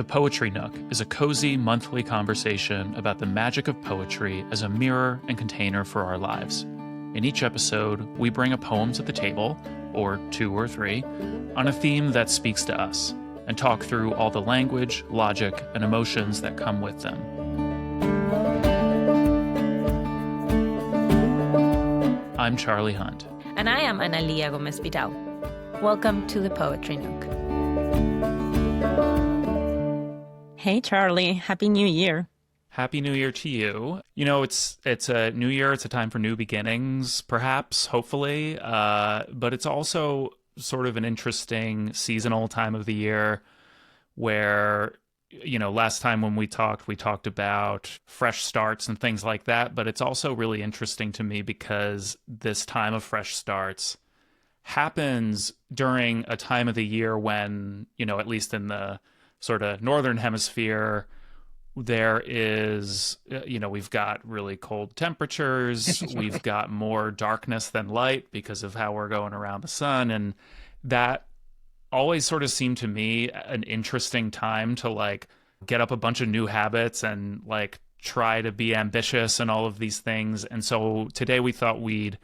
The Poetry Nook is a cozy monthly conversation about the magic of poetry as a mirror and container for our lives. In each episode, we bring a poem to the table, or two or three, on a theme that speaks to us, and talk through all the language, logic, and emotions that come with them. I'm Charlie Hunt. And I am Analía Vidal. Welcome to the Poetry Nook. Hey, Charlie. Happy New Year. Happy New Year to you. You know, it's a new year. It's a time for new beginnings, perhaps, hopefully. But it's also sort of an interesting seasonal time of the year where, you know, last time when we talked about fresh starts and things like that. But it's also really interesting to me because this time of fresh starts happens during a time of the year when, you know, at least in the sort of northern hemisphere, there is, you know, we've got really cold temperatures. We've got more darkness than light because of how we're going around the sun. And that always sort of seemed to me an interesting time to like get up a bunch of new habits and like try to be ambitious and all of these things. And so today we thought we'd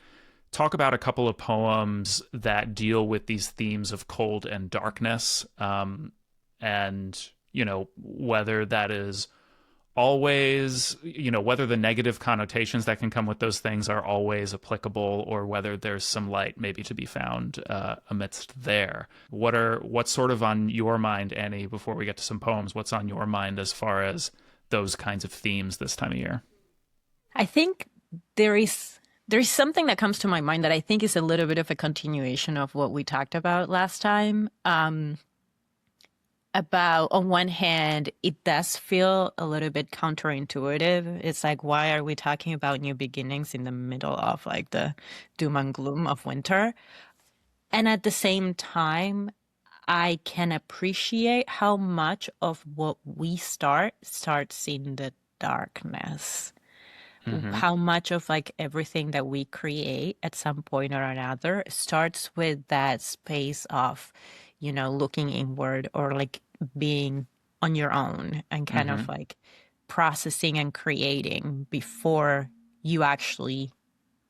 talk about a couple of poems that deal with these themes of cold and darkness. And, you know, whether that is always, you know, whether the negative connotations that can come with those things are always applicable or whether there's some light maybe to be found amidst there. What's sort of on your mind, Annie, before we get to some poems? What's on your mind as far as those kinds of themes this time of year? I think there is something that comes to my mind that I think is a little bit of a continuation of what we talked about last time. About, on one hand, it does feel a little bit counterintuitive. It's like, why are we talking about new beginnings in the middle of like the doom and gloom of winter? And at the same time, I can appreciate how much of what we starts in the darkness. Mm-hmm. How much of like everything that we create at some point or another starts with that space of, you know, looking inward or like being on your own and kind of like processing and creating before you actually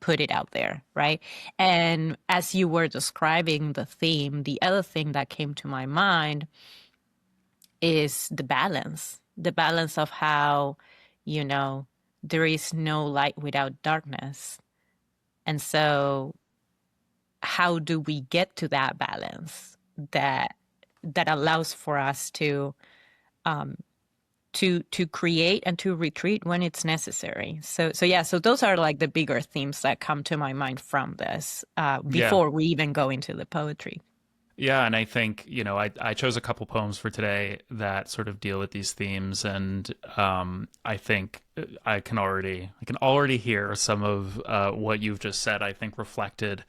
put it out there, right? And as you were describing the theme, the other thing that came to my mind is the balance of how, you know, there is no light without darkness. And so how do we get to that balance that allows for us to create and to retreat when it's necessary. So those are like the bigger themes that come to my mind from this before we even go into the poetry. Yeah, and I think, you know, I chose a couple poems for today that sort of deal with these themes, and I think I can already hear some of what you've just said, I think, reflected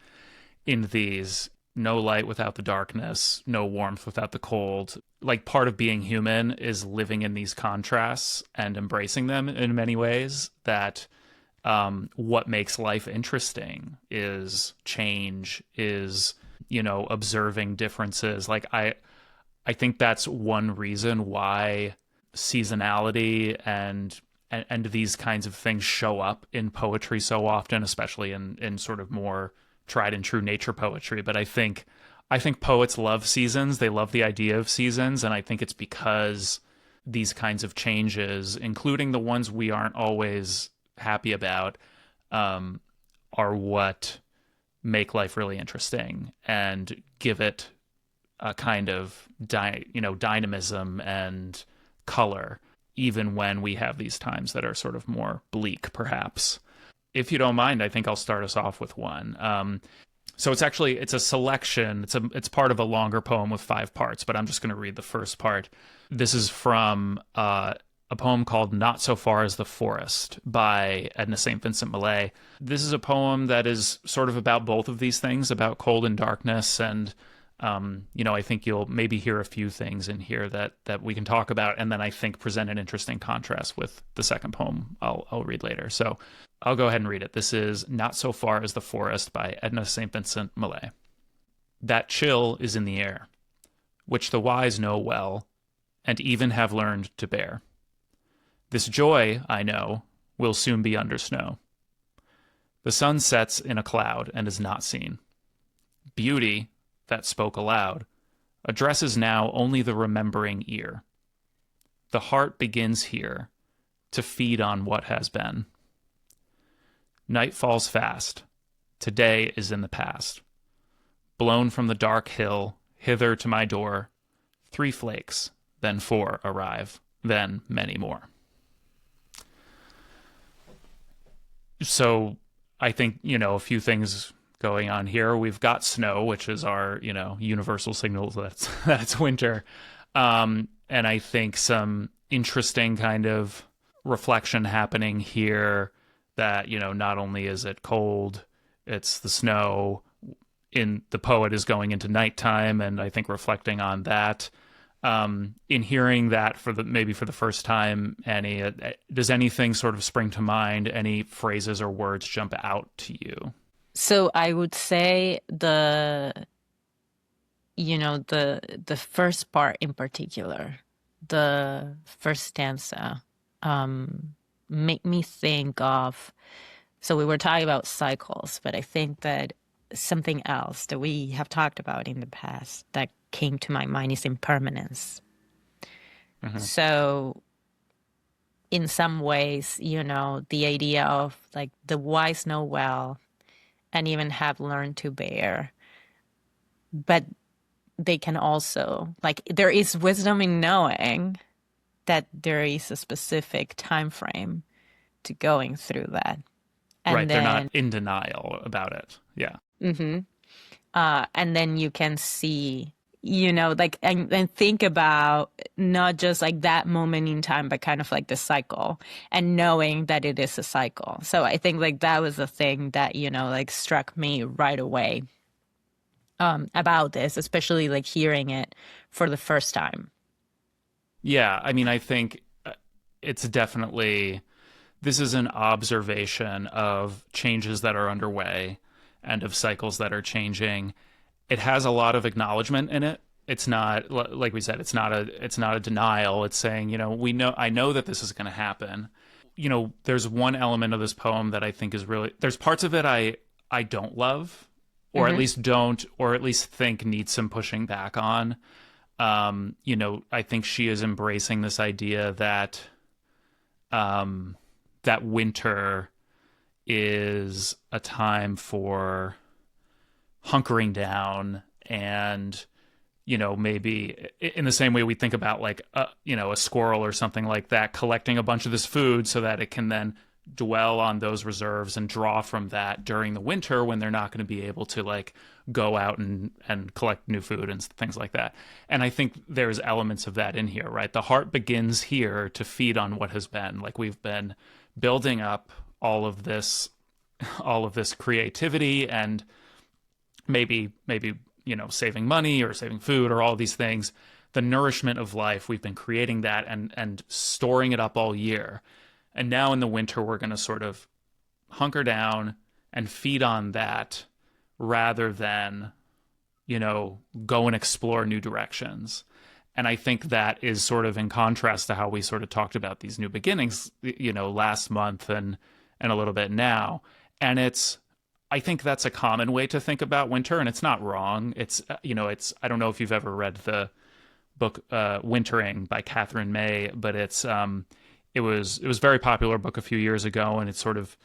in these. No light without the darkness, no warmth without the cold. Like, part of being human is living in these contrasts and embracing them in many ways. That what makes life interesting is change, is, you know, observing differences. Like, I think that's one reason why seasonality and these kinds of things show up in poetry so often, especially in sort of more tried and true nature poetry. But I think poets love seasons. They love the idea of seasons. And I think it's because these kinds of changes, including the ones we aren't always happy about, are what make life really interesting and give it a kind of dynamism and color, even when we have these times that are sort of more bleak, perhaps. If you don't mind, I think I'll start us off with one. So it's a selection. It's part of a longer poem with 5 parts, but I'm just going to read the first part. This is from a poem called Not So Far as the Forest by Edna St. Vincent Millay. This is a poem that is sort of about both of these things, about cold and darkness. And, you know, I think you'll maybe hear a few things in here that we can talk about, and then I think present an interesting contrast with the second poem I'll read later. So I'll go ahead and read it. This is Not So Far as the Forest by Edna St. Vincent Millay. That chill is in the air, which the wise know well, and even have learned to bear. This joy, I know, will soon be under snow. The sun sets in a cloud and is not seen. Beauty, that spoke aloud, addresses now only the remembering ear. The heart begins here to feed on what has been. Night falls fast. Today is in the past. Blown from the dark hill hither to my door, 3 flakes, then 4 arrive, then many more. So I think, a few things going on here. We've got snow, which is our, universal signal that it's winter. And I think some interesting kind of reflection happening here that, not only is it cold, it's the snow. In the poet is going into nighttime, and I think reflecting on that. In hearing that maybe for the first time, Annie, does anything sort of spring to mind? Any phrases or words jump out to you? So I would say the first part in particular, the first stanza, make me think of, so we were talking about cycles, but I think that something else that we have talked about in the past that came to my mind is impermanence. Mm-hmm. So in some ways, the idea of like the wise know well and even have learned to bear, but they can also, like, there is wisdom in knowing that there is a specific time frame to going through that. And Right, they're not then in denial about it. Yeah. mhm. And then you can see, like, and think about not just like that moment in time, but kind of like the cycle and knowing that it is a cycle. So I think like that was the thing that, like struck me right away about this, especially like hearing it for the first time. Yeah, I mean, I think it's definitely this is an observation of changes that are underway and of cycles that are changing. It has a lot of acknowledgement in it. It's not like we said, it's not a denial. It's saying, I know that this is going to happen. There's one element of this poem that I think is really there's parts of it I don't love, or at Hmm. least don't, or at least think needs some pushing back on. I think she is embracing this idea that that winter is a time for hunkering down and maybe in the same way we think about like a squirrel or something like that collecting a bunch of this food so that it can then dwell on those reserves and draw from that during the winter when they're not going to be able to like go out and collect new food and things like that. And I think there's elements of that in here, right? The heart begins here to feed on what has been. Like we've been building up all of this creativity and maybe saving money or saving food or all these things, the nourishment of life. We've been creating that and storing it up all year. And now in the winter, we're going to sort of hunker down and feed on that rather than, go and explore new directions. And I think that is sort of in contrast to how we sort of talked about these new beginnings, last month and a little bit now. And I think that's a common way to think about winter, and it's not wrong. I don't know if you've ever read the book Wintering by Catherine May, but it was a very popular book a few years ago, and it sort of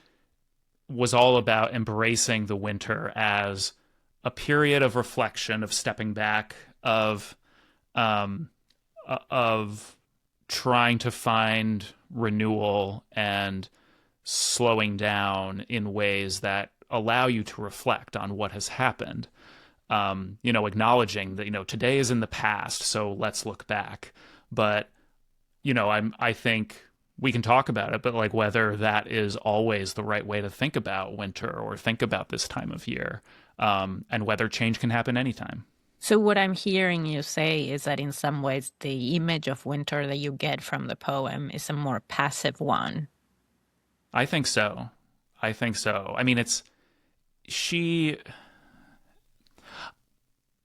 was all about embracing the winter as a period of reflection, of stepping back, of trying to find renewal and slowing down in ways that allow you to reflect on what has happened. Acknowledging that, today is in the past, so let's look back. But, I think we can talk about it, but like whether that is always the right way to think about winter or think about this time of year, and whether change can happen anytime. So what I'm hearing you say is that in some ways the image of winter that you get from the poem is a more passive one. I think so. I think so. I mean, she,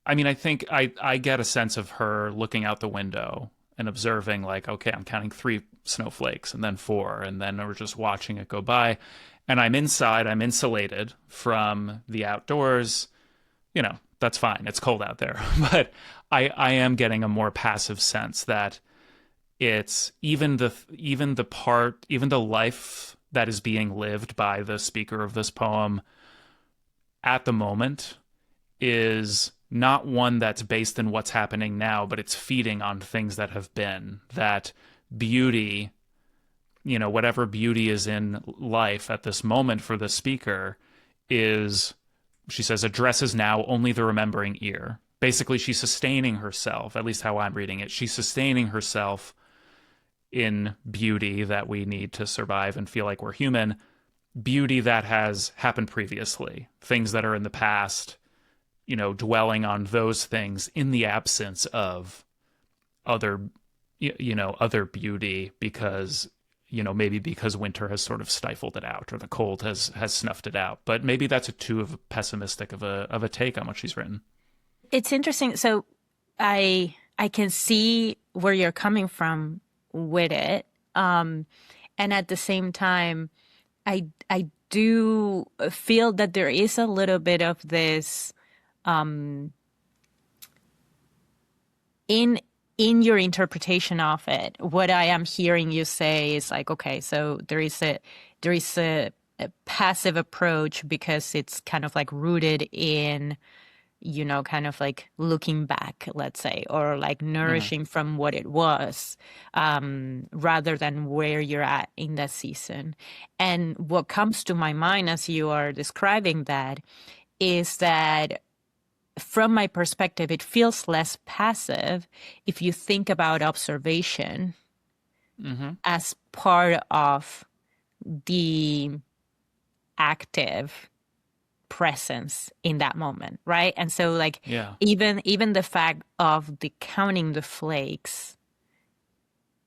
I mean, I think I get a sense of her looking out the window and observing, like, okay, I'm counting 3 snowflakes and then 4, and then we're just watching it go by. And I'm inside, I'm insulated from the outdoors. That's fine. It's cold out there. But I am getting a more passive sense that it's even the life that is being lived by the speaker of this poem at the moment is not one that's based in what's happening now, but it's feeding on things that have been. That beauty, whatever beauty is in life at this moment for the speaker is, she says, addresses now only the remembering ear. Basically, she's sustaining herself, at least how I'm reading it. She's sustaining herself in beauty that we need to survive and feel like we're human, beauty that has happened previously, things that are in the past, dwelling on those things in the absence of other, other beauty because, maybe because winter has sort of stifled it out or the cold has snuffed it out. But maybe that's too pessimistic of a take on what she's written. It's interesting. So I can see where you're coming from with it. And at the same time, I do feel that there is a little bit of this in your interpretation of it. What I am hearing you say is like, okay, so there is a passive approach because it's kind of like rooted in kind of like looking back, let's say, or like Mm-hmm. nourishing from what it was, rather than where you're at in that season. And what comes to my mind as you are describing that is that from my perspective, it feels less passive if you think about observation Mm-hmm. as part of the active presence in that moment, right? And so like Yeah. even the fact of the counting the flakes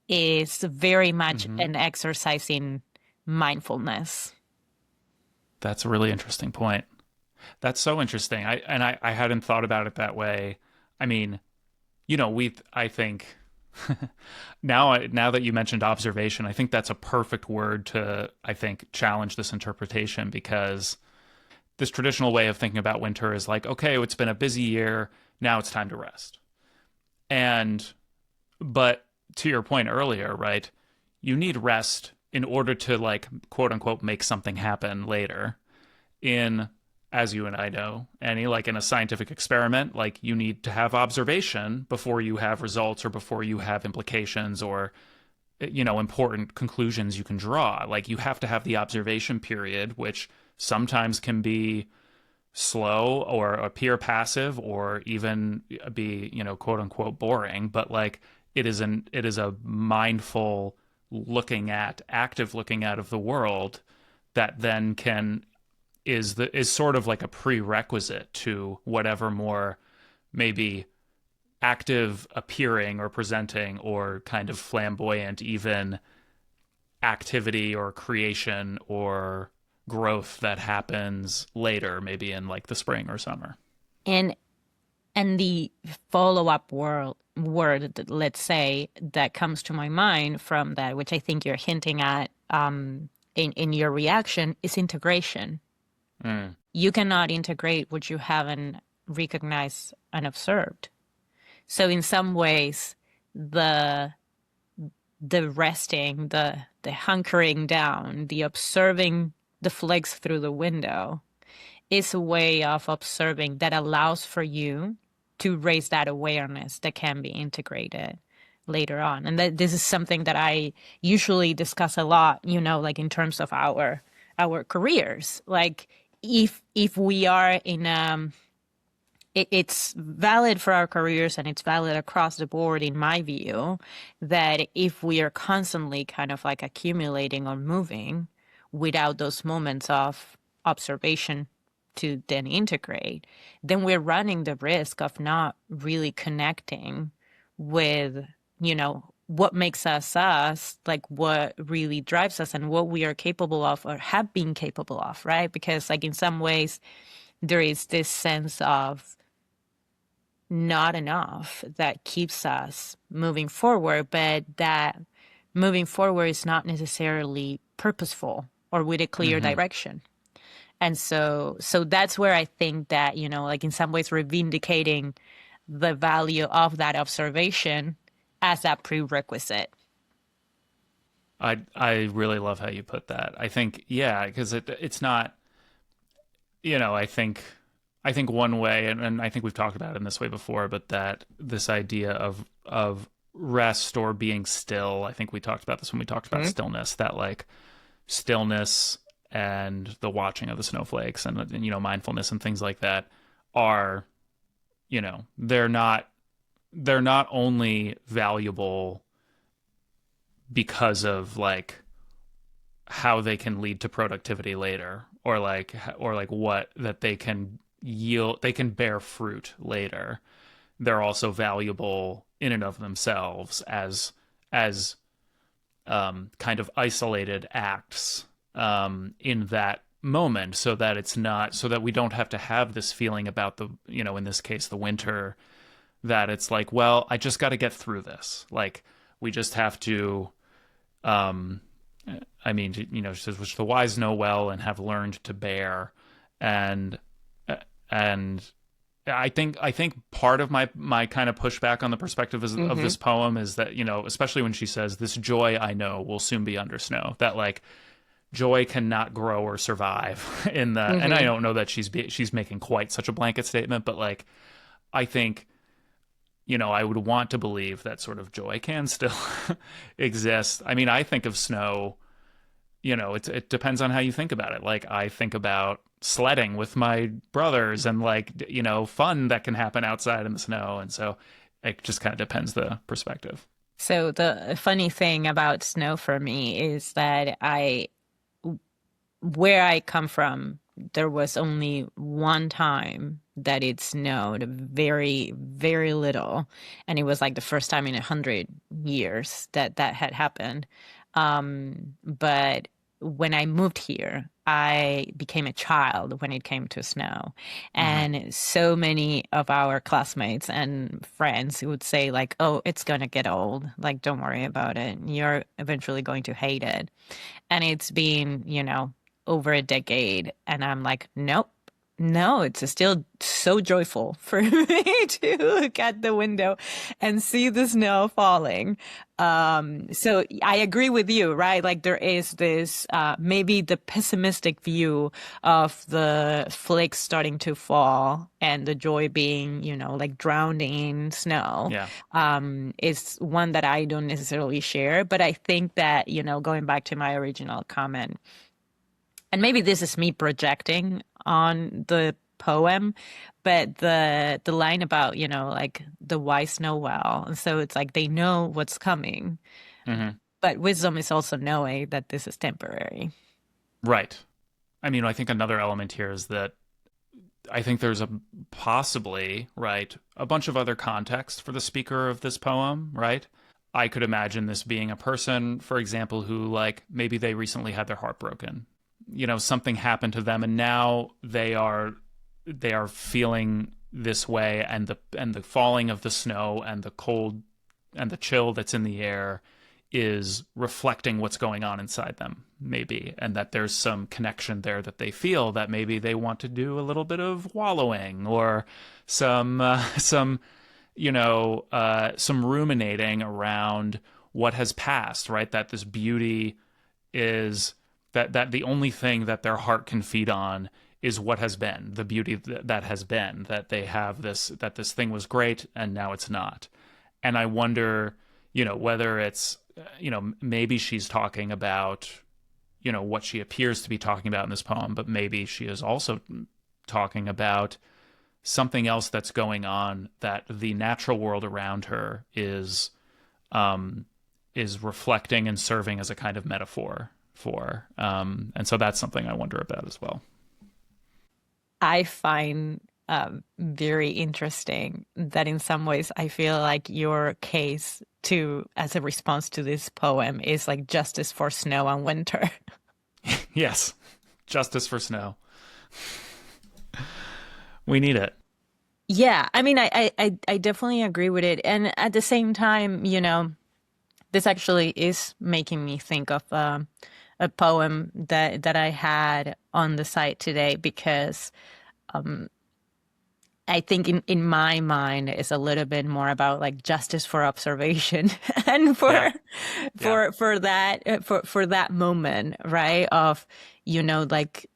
is very much Mm-hmm. an exercise in mindfulness. That's a really interesting point. That's so interesting. I hadn't thought about it that way. I mean, I think now that you mentioned observation, I think that's a perfect word to, I think, challenge this interpretation, because this traditional way of thinking about winter is like, okay, it's been a busy year, now it's time to rest. And but to your point earlier, right? You need rest in order to, like, quote unquote make something happen later. In, as you and I know, Annie, like in a scientific experiment, like you need to have observation before you have results or before you have implications or important conclusions you can draw. Like you have to have the observation period, which sometimes can be slow or appear passive or even be, quote unquote boring, but like it is a mindful active looking at of the world that then is sort of like a prerequisite to whatever more maybe active appearing or presenting or kind of flamboyant even activity or creation or growth that happens later, maybe in like the spring or summer. And the follow-up word that, let's say, that comes to my mind from that, which I think you're hinting at in your reaction, is integration. Mm. You cannot integrate what you haven't recognized and observed. So in some ways, the resting, the hunkering down, the observing the flakes through the window is a way of observing that allows for you to raise that awareness that can be integrated later on. And that this is something that I usually discuss a lot, like in terms of our careers. Like if we are in it's valid for our careers and it's valid across the board, in my view, that if we are constantly kind of like accumulating or moving without those moments of observation to then integrate, then we're running the risk of not really connecting with, what makes us, like what really drives us and what we are capable of or have been capable of, right? Because like in some ways, there is this sense of not enough that keeps us moving forward, but that moving forward is not necessarily purposeful or with a clear Hmm. direction. And so that's where I think that, like in some ways we're vindicating the value of that observation as that prerequisite. I really love how you put that. I think, yeah, because it's not, I think one way, and I think we've talked about it in this way before, but that this idea of rest or being still, I think we talked about this when we talked about Mhm. stillness, that like stillness and the watching of the snowflakes and mindfulness and things like that are, they're not only valuable because of like how they can lead to productivity later, or like what that they can yield, they can bear fruit later. They're also valuable in and of themselves as kind of isolated acts in that moment, so that it's not, so that we don't have to have this feeling about the, in this case the winter, that it's like, well, I just got to get through this. Like we just have to, um, I mean, she says, which the wise know well and have learned to bear. And, and I think part of my kind of pushback on the perspective of Hmm. this poem is that, especially when she says, this joy I know will soon be under snow, that like joy cannot grow or survive in the, and I Hmm. don't know that she's making quite such a blanket statement, but like, I think, I would want to believe that sort of joy can still exist. I mean, I think of snow, it depends on how you think about it. Like I think about sledding with my brothers and like, fun that can happen outside in the snow. And so it just kind of depends the perspective. So the funny thing about snow for me is that where I come from, there was only one time that it snowed, very, very little. And it was like the first time in 100 years that that had happened. But when I moved here, I became a child when it came to snow. Hmm. And so many of our classmates and friends would say, like, oh, it's gonna get old. Like, don't worry about it. You're eventually going to hate it. And it's been, over a decade. And I'm like, nope, no, it's still so joyful for me to look at the window and see the snow falling. So I agree with you, right? Like there is this, maybe the pessimistic view of the flakes starting to fall and the joy being, like drowned in snow, Yeah. is one that I don't necessarily share. But I think that, going back to my original comment, and maybe this is me projecting on the poem, but the line about, like the wise know well. And so it's like they know what's coming. Hmm. But wisdom is also knowing that this is temporary. Right. I mean, I think another element here is that I think there's a possibly, right, a bunch of other context for the speaker of this poem, right? I could imagine this being a person, for example, who like maybe they recently had their heart broken. Something happened to them and now they are feeling this way, and the falling of the snow and the cold and the chill that's in the air is reflecting what's going on inside them, maybe, and that there's some connection there that they feel, that maybe they want to do a little bit of wallowing or some ruminating around what has passed, right? That this beauty is, that the only thing that their heart can feed on is what has been, the beauty that has been, that they have this, that this thing was great and now it's not. And I wonder, whether it's, maybe she's talking about, what she appears to be talking about in this poem, but maybe she is also talking about something else that's going on, that the natural world around her um, is reflecting and serving as a kind of metaphor for. And so that's something I wonder about as well. I find very interesting that in some ways I feel like your case to as a response to this poem is like justice for snow and winter. Yes, justice for snow. We need it. Yeah, I mean, I definitely agree with it. And at the same time, this actually is making me think of a poem that I had on the site today because I think in my mind it's a little bit more about like justice for observation and Yeah, yeah, for that moment, right? Of, like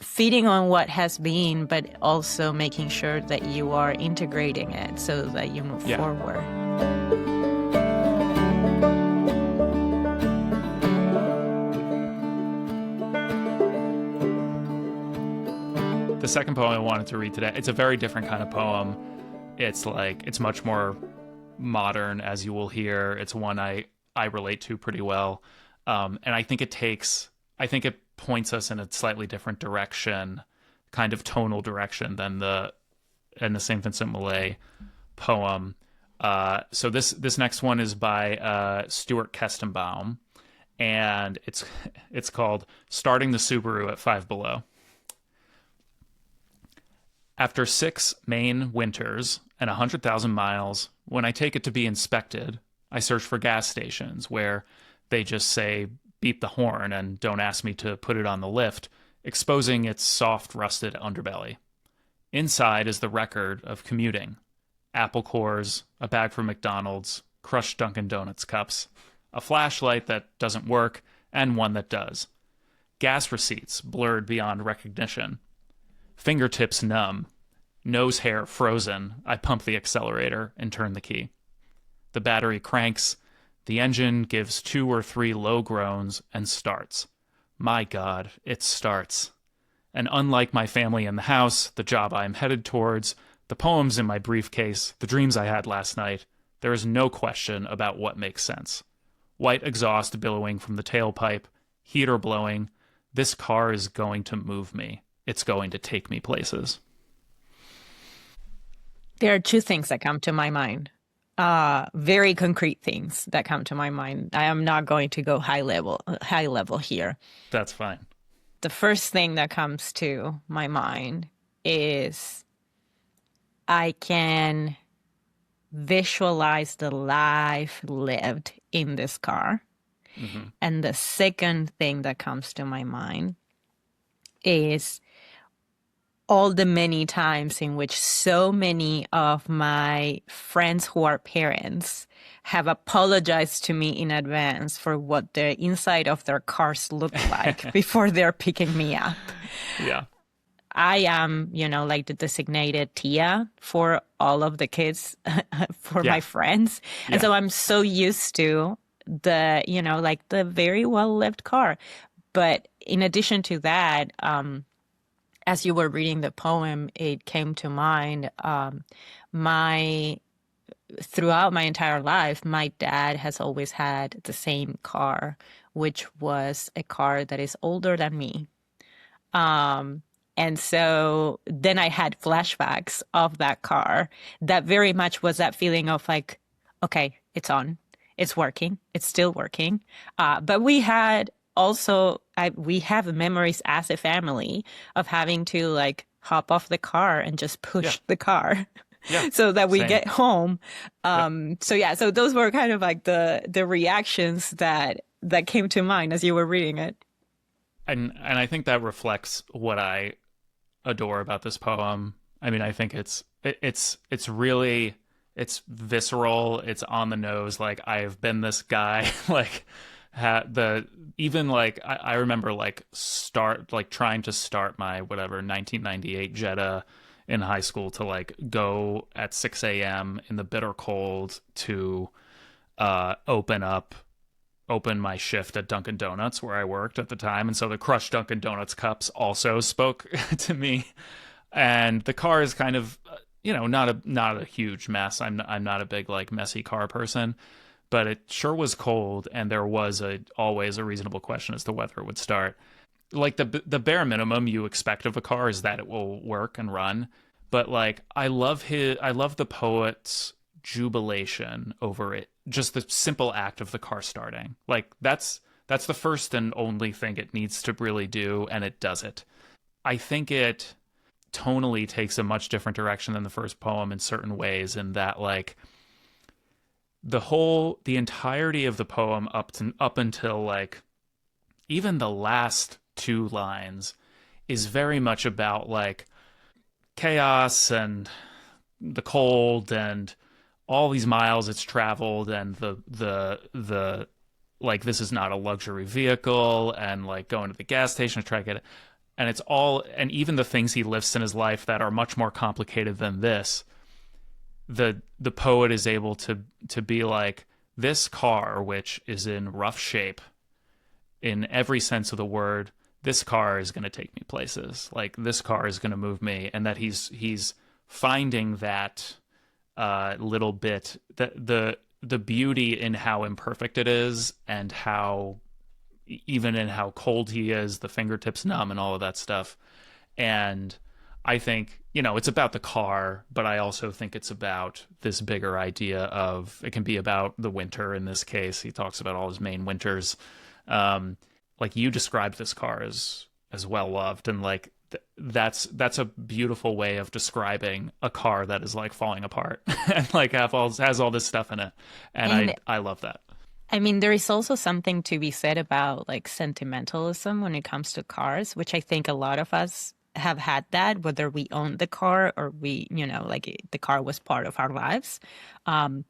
feeding on what has been, but also making sure that you are integrating it so that you move yeah. forward. The second poem I wanted to read today, it's a very different kind of poem. It's much more modern, as you will hear. It's one I relate to pretty well, and I think it points us in a slightly different direction, kind of tonal direction than the Saint Vincent Millay poem. So this next one is by Stuart Kestenbaum, and it's called "Starting the Subaru at Five Below." After 6 Maine winters and 100,000 miles, when I take it to be inspected, I search for gas stations where they just say beep the horn and don't ask me to put it on the lift, exposing its soft, rusted underbelly. Inside is the record of commuting: apple cores, a bag from McDonald's, crushed Dunkin' Donuts cups, a flashlight that doesn't work, and one that does. Gas receipts blurred beyond recognition. Fingertips numb, nose hair frozen, I pump the accelerator and turn the key. The battery cranks, the engine gives 2 or 3 low groans and starts. My God, it starts. And unlike my family in the house, the job I am headed towards, the poems in my briefcase, the dreams I had last night, there is no question about what makes sense. White exhaust billowing from the tailpipe, heater blowing. This car is going to move me. It's going to take me places. There are two things that come to my mind. Very concrete things that come to my mind. I am not going to go high level here. That's fine. The first thing that comes to my mind is I can visualize the life lived in this car. Mm-hmm. And the second thing that comes to my mind is all the many times in which so many of my friends who are parents have apologized to me in advance for what the inside of their cars look like before they're picking me up. Yeah. I am, like the designated Tia for all of the kids, for my Yeah. friends. And Yeah. so I'm so used to like the very well lived car. But in addition to that, as you were reading the poem, it came to mind. My Throughout my entire life, my dad has always had the same car, which was a car that is older than me. And so then I had flashbacks of that car that very much was that feeling of like, okay, it's on, it's working, it's still working. But we had also, we have memories as a family of having to like hop off the car and just Yeah. push the car Yeah. so that we Same. get home. Yep. So yeah, so those were kind of like the reactions that came to mind as you were reading it. And I think that reflects what I adore about this poem. I mean, I think it's really it's visceral, it's on the nose. Like, I've been this guy. Like, the even like I remember trying to start my whatever 1998 Jetta in high school to like go at 6 a.m. in the bitter cold to open my shift at Dunkin' Donuts where I worked at the time. And so the crushed Dunkin' Donuts cups also spoke to me. And the car is kind of, not a huge mess. I'm not a big like messy car person, but it sure was cold, and there was always a reasonable question as to whether it would start. Like, the bare minimum you expect of a car is that it will work and run. But like, I love the poet's jubilation over it. Just the simple act of the car starting. Like, that's the first and only thing it needs to really do, and it does it. I think tonally takes a much different direction than the first poem in certain ways, in that like the entirety of the poem up until like even the last two lines is very much about like chaos and the cold and all these miles it's traveled, and the like this is not a luxury vehicle, and like going to the gas station to try to get it, and it's all, and even the things he lists in his life that are much more complicated than this, the poet is able to be like, this car, which is in rough shape in every sense of the word, this car is going to take me places. Like this car is going to move me, and that he's finding that little bit, the beauty in how imperfect it is, and how even in how cold he is, the fingertips numb, and all of that stuff. And I think, it's about the car, but I also think it's about this bigger idea of, it can be about the winter in this case. He talks about all his main winters. Like you described this car as well loved, and like that's a beautiful way of describing a car that is like falling apart and like has all this stuff in it. And And I love that. I mean, there is also something to be said about like sentimentalism when it comes to cars, which I think a lot of us have had that, whether we owned the car or the car was part of our lives. Um,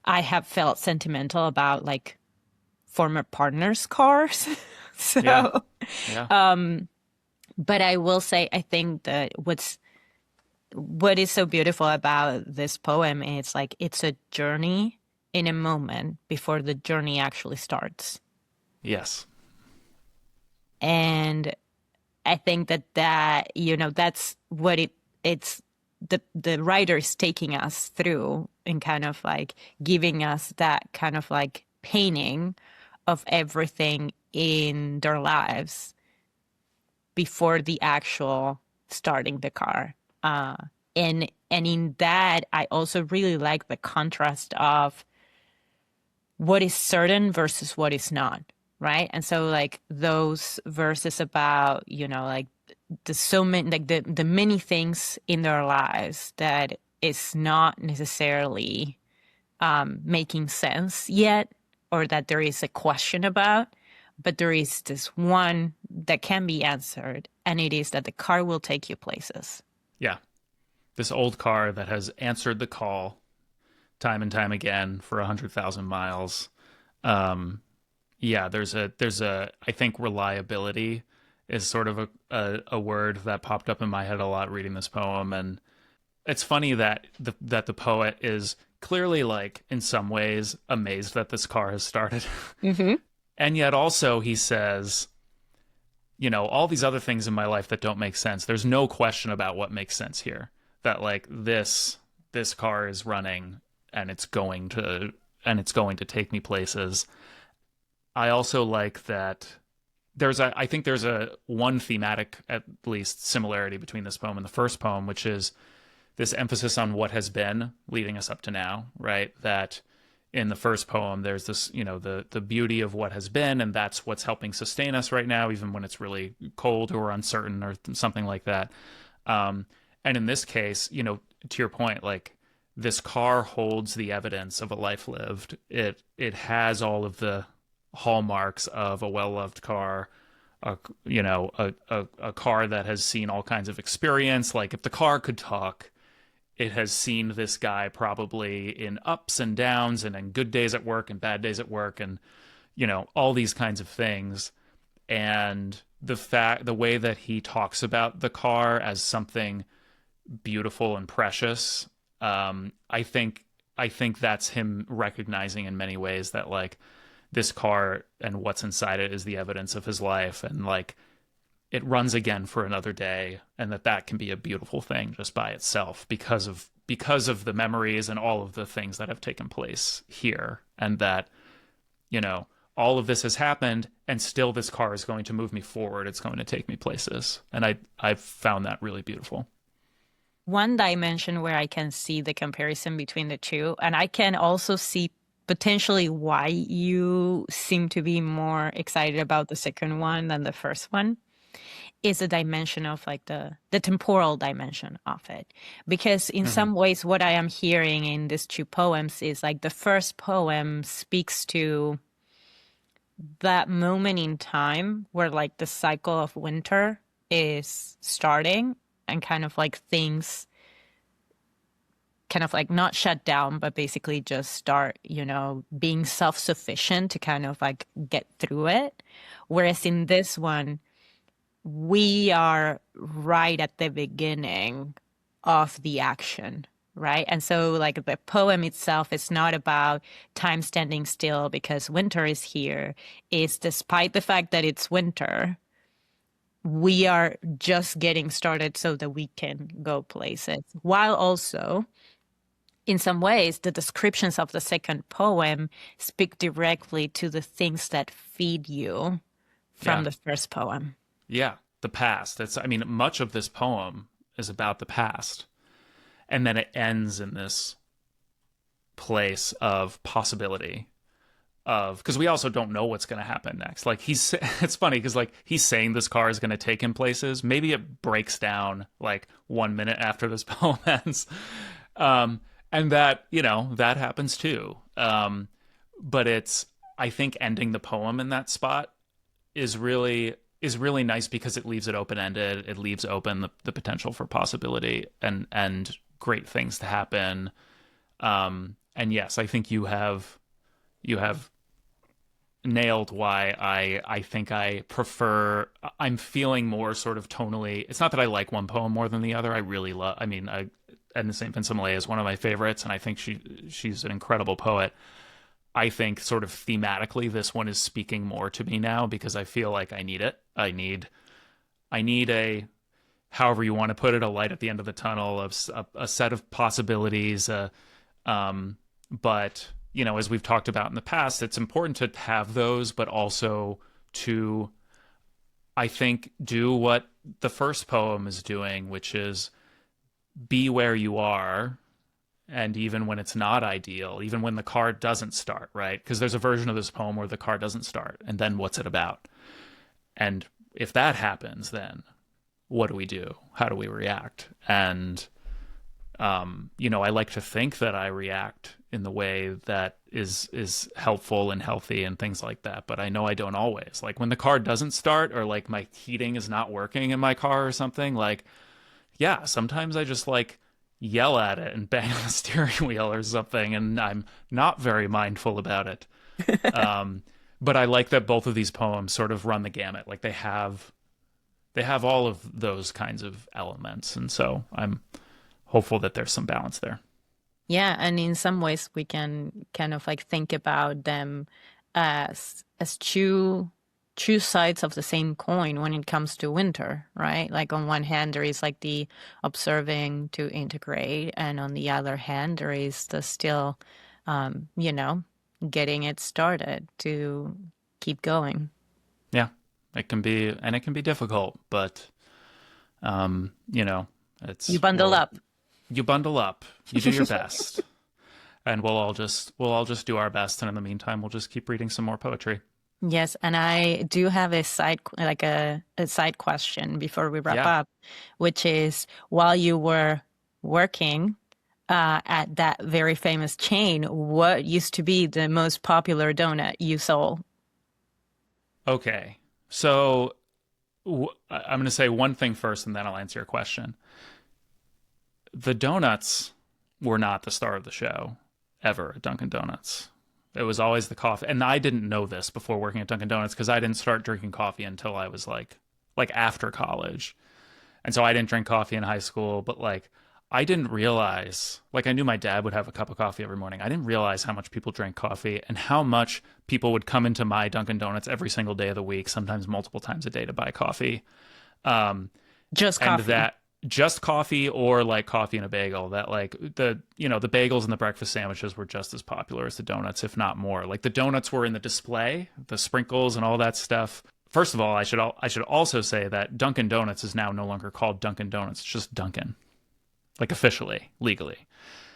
I have felt sentimental about like former partners' cars. Yeah. So, Yeah. but I will say, I think that what is so beautiful about this poem is like it's a journey in a moment before the journey actually starts. Yes. And I think that's what it's the writer is taking us through, and kind of like giving us that kind of like painting of everything in their lives before the actual starting the car. And in that, I also really like the contrast of what is certain versus what is not, right? And so like those verses about, like the so many, like the many things in their lives that is not necessarily making sense yet, or that there is a question about, but there is this one that can be answered, and it is that the car will take you places. Yeah. This old car that has answered the call time and time again for 100,000 miles. Um, yeah, I think reliability is sort of a word that popped up in my head a lot reading this poem. And it's funny that the poet is clearly, like, in some ways amazed that this car has started. Mm-hmm. And yet also he says, all these other things in my life that don't make sense, there's no question about what makes sense here. That like this car is running, and it's going to take me places. I also like that I think there's a one thematic, at least, similarity between this poem and the first poem, which is this emphasis on what has been leading us up to now, right? That in the first poem, there's this, the beauty of what has been, and that's what's helping sustain us right now, even when it's really cold or uncertain or something like that. And in this case, to your point, like this car holds the evidence of a life lived. It has all of the hallmarks of a well-loved car, a car that has seen all kinds of experience. Like if the car could talk, it has seen this guy probably in ups and downs, and in good days at work and bad days at work, and all these kinds of things. And the way that he talks about the car as something beautiful and precious, I think that's him recognizing in many ways that like this car and what's inside it is the evidence of his life, and like it runs again for another day, and that can be a beautiful thing just by itself because of the memories and all of the things that have taken place here, and that all of this has happened, and still this car is going to move me forward. It's going to take me places, and I've found that really beautiful. One dimension where I can see the comparison between the two, and I can also see potentially why you seem to be more excited about the second one than the first one, is a dimension of like the temporal dimension of it. Because in Hmm. some ways, what I am hearing in these two poems is like the first poem speaks to that moment in time where like the cycle of winter is starting and kind of like things kind of like not shut down, but basically just start, being self-sufficient to kind of like get through it. Whereas in this one, we are right at the beginning of the action, right? And so, like, the poem itself is not about time standing still because winter is here. It's despite the fact that it's winter, we are just getting started so that we can go places. While also, in some ways, the descriptions of the second poem speak directly to the things that feed you from Yeah. the first poem. Yeah. The past. I mean, much of this poem is about the past. And then it ends in this place of possibility of, because we also don't know what's going to happen next. Like it's funny because like he's saying this car is going to take him places. Maybe it breaks down like 1 minute after this poem ends. And that, that happens too. But I think ending the poem in that spot is really nice because it leaves it open ended. It leaves open the potential for possibility and great things to happen. And yes, I think you have nailed why I think I prefer. I'm feeling more sort of tonally. It's not that I like one poem more than the other. I really love. I mean, and the Saint Vincent Millay is one of my favorites, and I think she's an incredible poet. I think sort of thematically, this one is speaking more to me now because I feel like I need it. I need a, however you want to put it, a light at the end of the tunnel of a set of possibilities. But as we've talked about in the past, it's important to have those, but also to, I think, do what the first poem is doing, which is be where you are. And even when it's not ideal, even when the car doesn't start, right? Because there's a version of this poem where the car doesn't start. And then what's it about? And if that happens, then what do we do? How do we react? And, I like to think that I react in the way that is helpful and healthy and things like that. But I know I don't always. Like when the car doesn't start or like my heating is not working in my car or something, like, yeah, sometimes I just like yell at it and bang on the steering wheel or something, and I'm not very mindful about it. But I like that both of these poems sort of run the gamut. Like they have all of those kinds of elements, and so I'm hopeful that there's some balance there. Yeah, and in some ways we can kind of like think about them as two sides of the same coin when it comes to winter, right? Like on one hand there is like the observing to integrate, and on the other hand there is the still getting it started to keep going. Yeah, it can be difficult, but um, you know, You it's bundle well, up. you bundle up, you do your best, and we'll all just do our best, and in the meantime, we'll just keep reading some more poetry. Yes, and I do have a a side question before we wrap Yeah. up, which is while you were working at that very famous chain, what used to be the most popular donut you sold? Okay. So I'm going to say one thing first, and then I'll answer your question. The donuts were not the star of the show ever at Dunkin' Donuts. It was always the coffee. And I didn't know this before working at Dunkin' Donuts because I didn't start drinking coffee until I was like after college. And so I didn't drink coffee in high school, but like I didn't realize, like I knew my dad would have a cup of coffee every morning. I didn't realize how much people drank coffee and how much people would come into my Dunkin' Donuts every single day of the week, sometimes multiple times a day to buy coffee. Um, Just and coffee. that just coffee or like coffee and a bagel, that like the bagels and the breakfast sandwiches were just as popular as the donuts, if not more. Like the donuts were in the display, the sprinkles and all that stuff. First of all, I should also say that Dunkin' Donuts is now no longer called Dunkin' Donuts. It's just Dunkin', like officially, legally.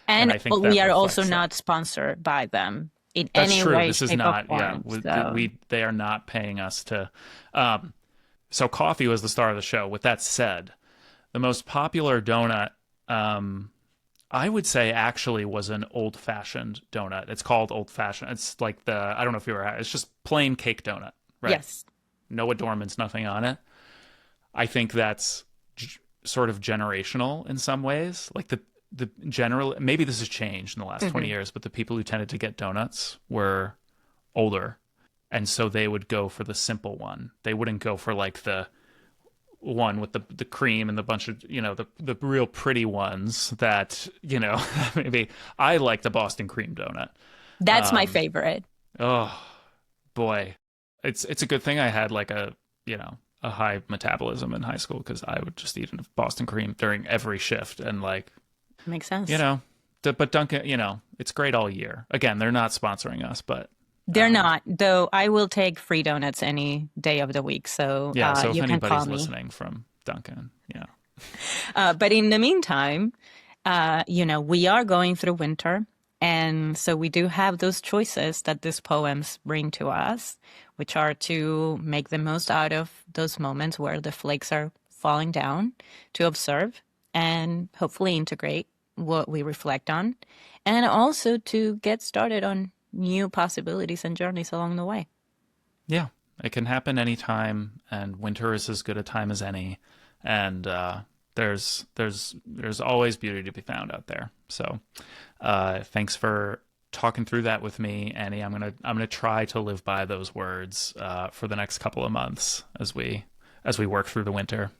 And And I think we that are also reflects that. not sponsored by them in That's any true. way, This is shape, or not, yeah, form. So they are not paying us to. Um, So coffee was the star of the show. With that said, the most popular donut, I would say, actually was an old-fashioned donut. It's called old-fashioned. It's like I don't know if you ever had, it's just plain cake donut, right? Yes. No adornments, nothing on it. I think that's sort of generational in some ways. Like the general, maybe this has changed in the last 20 years, but the people who tended to get donuts were older. And so they would go for the simple one. They wouldn't go for like the one with the cream and the bunch of, the real pretty ones that, maybe I like the Boston cream donut. That's my favorite. Oh boy. It's a good thing I had like a high metabolism in high school, because I would just eat a Boston cream during every shift, and like, Makes sense. but Dunkin', it's great all year. Again, they're not sponsoring us, but They're not, though. I will take free donuts any day of the week. So yeah. So if you can call anybody's me. listening from Dunkin', yeah, But in the meantime, we are going through winter. And so we do have those choices that these poems bring to us, which are to make the most out of those moments where the flakes are falling down, to observe and hopefully integrate what we reflect on, and also to get started on new possibilities and journeys along the way. yeah. It can happen anytime, and winter is as good a time as any. And there's always beauty to be found out there. So thanks for talking through that with me, Annie. I'm gonna try to live by those words for the next couple of months as we work through the winter.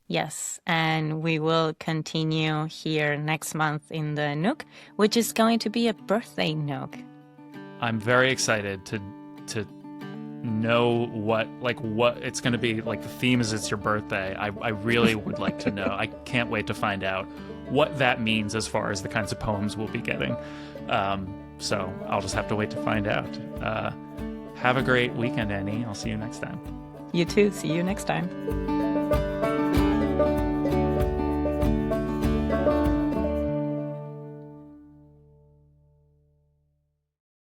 Yes, and we will continue here next month in the Nook, which is going to be a birthday Nook. I'm very excited to know what it's going to be. Like, the theme is it's your birthday. I really would like to know. I can't wait to find out what that means as far as the kinds of poems we'll be getting. So I'll just have to wait to find out. Have a great weekend, Annie. I'll see you next time. You too. See you next time.